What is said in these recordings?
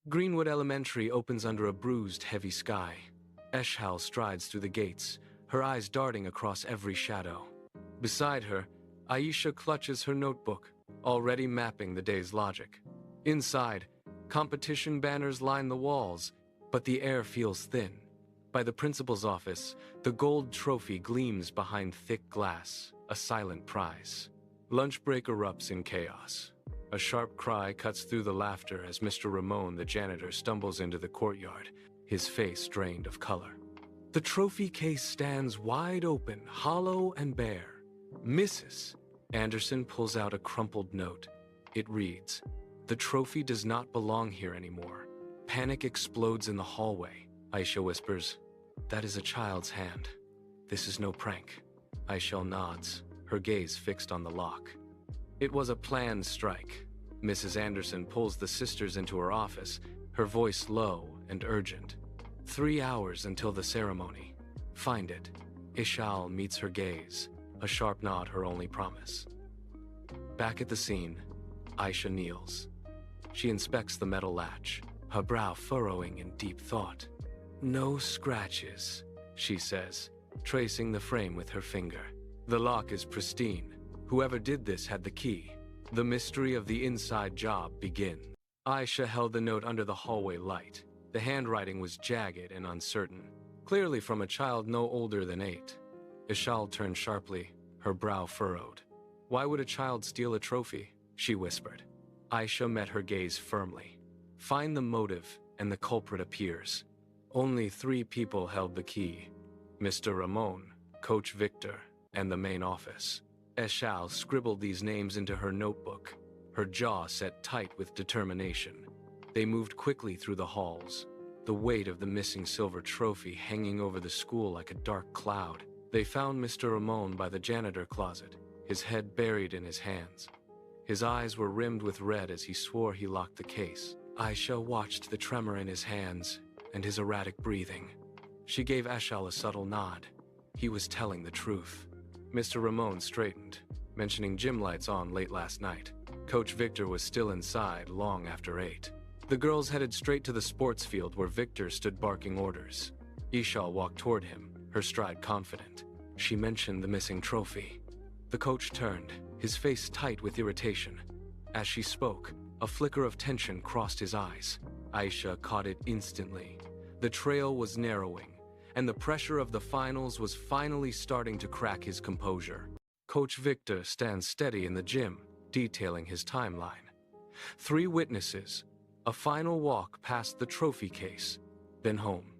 Greenwood Elementary opens under a bruised, heavy sky. Eshaal strides through the gates, her eyes darting across every shadow. Beside her, Ayesha clutches her notebook, already mapping the day's logic. Inside, competition banners line the walls, but the air feels thin. By the principal's office, the gold trophy gleams behind thick glass, a silent prize. Lunch break erupts in chaos. A sharp cry cuts through the laughter as Mr. Ramon, the janitor, stumbles into the courtyard, his face drained of color. The trophy case stands wide open, hollow and bare. Mrs. Anderson pulls out a crumpled note. It reads, "The trophy does not belong here anymore." Panic explodes in the hallway. Ayesha whispers, "That is a child's hand. This is no prank." Ayesha nods, her gaze fixed on the lock. It was a planned strike. Mrs. Anderson pulls the sisters into her office, her voice low and urgent. 3 hours until the ceremony. Find it. Eshaal meets her gaze, a sharp nod her only promise. Back at the scene, Ayesha kneels. She inspects the metal latch, her brow furrowing in deep thought. "No scratches," she says, tracing the frame with her finger. The lock is pristine. Whoever did this had the key. The mystery of the inside job begins. Ayesha held the note under the hallway light. The handwriting was jagged and uncertain, clearly from a child no older than 8. Eshaal turned sharply, her brow furrowed. "Why would a child steal a trophy?" she whispered. Ayesha met her gaze firmly. Find the motive, and the culprit appears. Only 3 people held the key: Mr. Ramon, Coach Victor, and the main office. Eshaal scribbled these names into her notebook, her jaw set tight with determination. They moved quickly through the halls, the weight of the missing silver trophy hanging over the school like a dark cloud. They found Mr. Ramon by the janitor closet, his head buried in his hands. His eyes were rimmed with red as he swore he locked the case. Ayesha watched the tremor in his hands and his erratic breathing. She gave Eshaal a subtle nod. He was telling the truth. Mr. Ramon straightened, mentioning gym lights on late last night. Coach Victor was still inside long after 8. The girls headed straight to the sports field where Victor stood barking orders. Eshaal walked toward him, her stride confident. She mentioned the missing trophy. The coach turned, his face tight with irritation. As she spoke, a flicker of tension crossed his eyes. Ayesha caught it instantly. The trail was narrowing, and the pressure of the finals was finally starting to crack his composure. Coach Victor stands steady in the gym, detailing his timeline. 3 witnesses, a final walk past the trophy case, then home.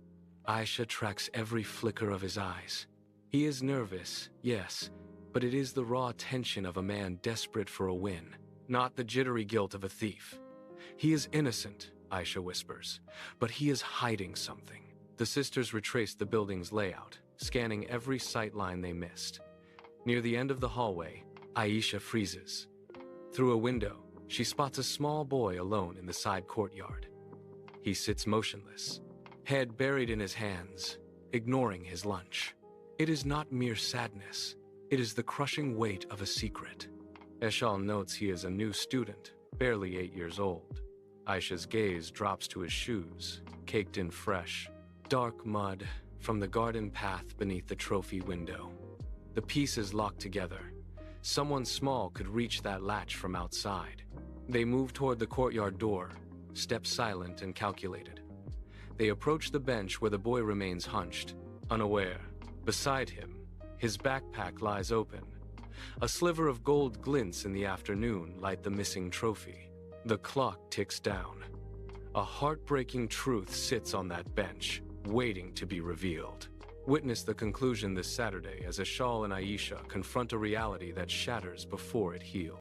Ayesha tracks every flicker of his eyes. He is nervous, yes, but it is the raw tension of a man desperate for a win, not the jittery guilt of a thief. He is innocent, Ayesha whispers, but he is hiding something. The sisters retraced the building's layout, scanning every sight line they missed. Near the end of the hallway, Ayesha freezes. Through a window, she spots a small boy alone in the side courtyard. He sits motionless, head buried in his hands, ignoring his lunch. It is not mere sadness. It is the crushing weight of a secret. Eshaal notes he is a new student, barely 8 years old. Ayesha's gaze drops to his shoes, caked in fresh, dark mud from the garden path beneath the trophy window. The pieces locked together. Someone small could reach that latch from outside. They move toward the courtyard door, step silent and calculated. They approach the bench where the boy remains hunched, unaware. Beside him, his backpack lies open. A sliver of gold glints in the afternoon like the missing trophy. The clock ticks down. A heartbreaking truth sits on that bench, waiting to be revealed. Witness the conclusion this Saturday as Eshaal and Ayesha confront a reality that shatters before it heals.